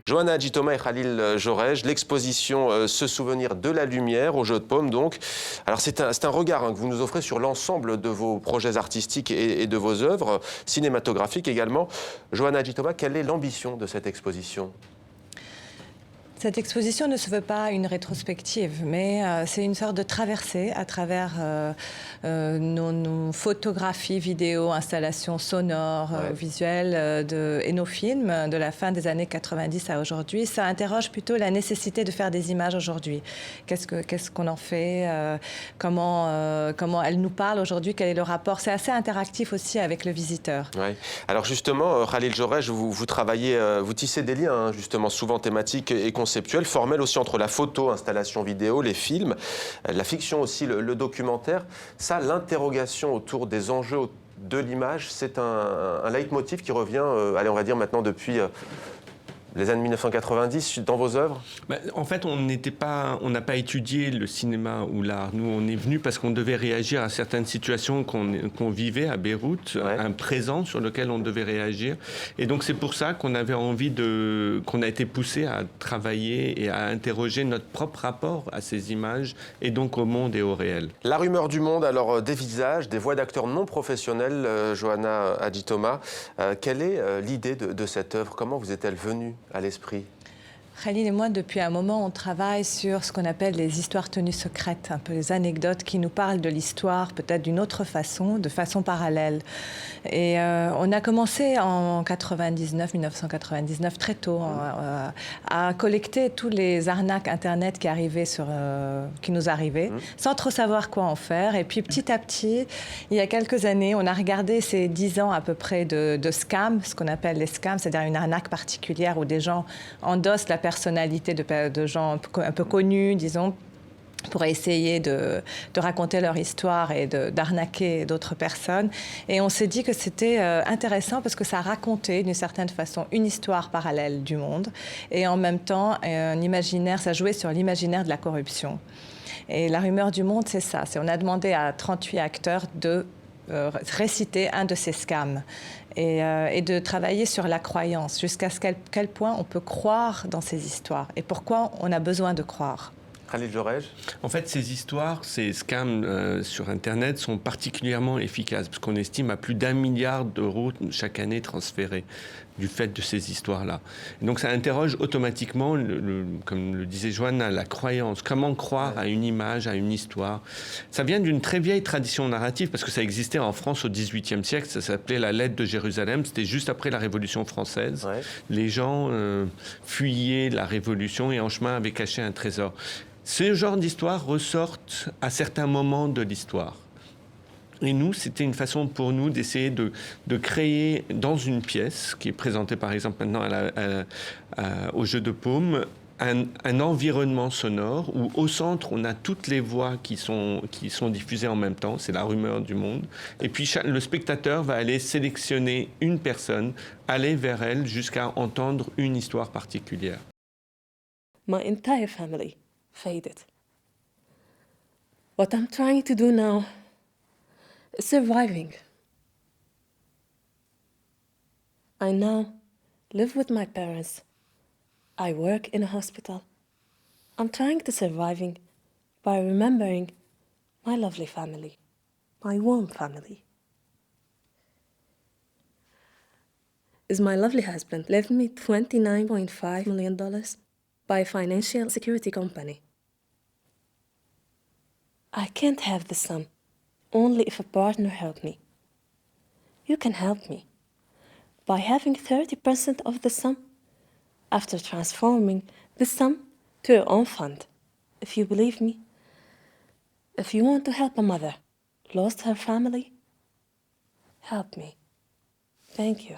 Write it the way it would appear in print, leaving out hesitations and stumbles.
Johanna Hadji-Thomas et Khalil Jorej, l'exposition Ce souvenir de la lumière au Jeu de Paume donc. Alors c'est un regard que vous nous offrez sur l'ensemble de vos projets artistiques et de vos œuvres, cinématographiques également. Johanna Hadji-Thomas, quelle est l'ambition de cette exposition ? Cette exposition ne se veut pas une rétrospective, mais c'est une sorte de traversée à travers nos photographies, vidéos, installations sonores, visuelles et nos films de la fin des années 90 à aujourd'hui. Ça interroge plutôt la nécessité de faire des images aujourd'hui. Qu'est-ce qu'on en fait, comment elles nous parlent aujourd'hui, quel est le rapport. C'est assez interactif aussi avec le visiteur. Ouais. Alors justement, Khalil Jorej, vous travaillez, vous tissez des liens justement souvent thématiques et conceptuel, formel aussi entre la photo, installation vidéo, les films, la fiction aussi, le documentaire. Ça, l'interrogation autour des enjeux de l'image, c'est un leitmotiv qui revient, allez, on va dire maintenant depuis les années 1990 dans vos œuvres? En fait, on n'a pas étudié le cinéma ou l'art. Nous, on est venu parce qu'on devait réagir à certaines situations qu'on vivait à Beyrouth, un présent sur lequel on devait réagir. Et donc, c'est pour ça qu'on avait envie qu'on a été poussé à travailler et à interroger notre propre rapport à ces images et donc au monde et au réel. La rumeur du monde, alors des visages, des voix d'acteurs non professionnels, Johanna Hadji-Thomas. Quelle est l'idée de cette œuvre? Comment vous est-elle venue à l'esprit? Khalil et moi, depuis un moment, on travaille sur ce qu'on appelle les histoires tenues secrètes, un peu les anecdotes qui nous parlent de l'histoire, peut-être d'une autre façon, de façon parallèle. Et on a commencé en 1999, très tôt, à collecter tous les arnaques Internet qui nous arrivaient, sans trop savoir quoi en faire. Et puis petit à petit, il y a quelques années, on a regardé ces 10 ans à peu près de scams, ce qu'on appelle les scams, c'est-à-dire une arnaque particulière où des gens endossent la personnalité de gens un peu connus, disons, pour essayer de raconter leur histoire et d'arnaquer d'autres personnes. Et on s'est dit que c'était intéressant parce que ça racontait d'une certaine façon une histoire parallèle du monde et en même temps un imaginaire, ça jouait sur l'imaginaire de la corruption. Et la rumeur du monde, c'est ça. On a demandé à 38 acteurs de réciter un de ces scams et de travailler sur la croyance, jusqu'à quel point on peut croire dans ces histoires et pourquoi on a besoin de croire. Khalil Jorej. En fait, ces histoires, ces scams sur Internet sont particulièrement efficaces parce qu'on estime à plus d'1 milliard d'euros chaque année transférés du fait de ces histoires-là. Donc ça interroge automatiquement, comme le disait Johanna, la croyance. Comment croire à une image, à une histoire? Ça vient d'une très vieille tradition narrative parce que ça existait en France au XVIIIe siècle. Ça s'appelait la lettre de Jérusalem. C'était juste après la Révolution française. Les gens fuyaient la Révolution et en chemin avaient caché un trésor. Ce genre d'histoire ressortent à certains moments de l'histoire. Et nous, c'était une façon pour nous d'essayer de créer dans une pièce, qui est présentée par exemple maintenant au Jeu de Paume, un environnement sonore où au centre, on a toutes les voix qui sont diffusées en même temps, c'est la rumeur du monde. Et puis le spectateur va aller sélectionner une personne, aller vers elle jusqu'à entendre une histoire particulière. My entire family faded. What I'm trying to do now is surviving. I now live with my parents. I work in a hospital. I'm trying to surviving by remembering my lovely family, my warm family. Is my lovely husband left me $29.5 million by a financial security company. I can't have the sum, only if a partner helped me. You can help me by having 30% of the sum after transforming the sum to your own fund. If you believe me, if you want to help a mother lost her family, help me. Thank you.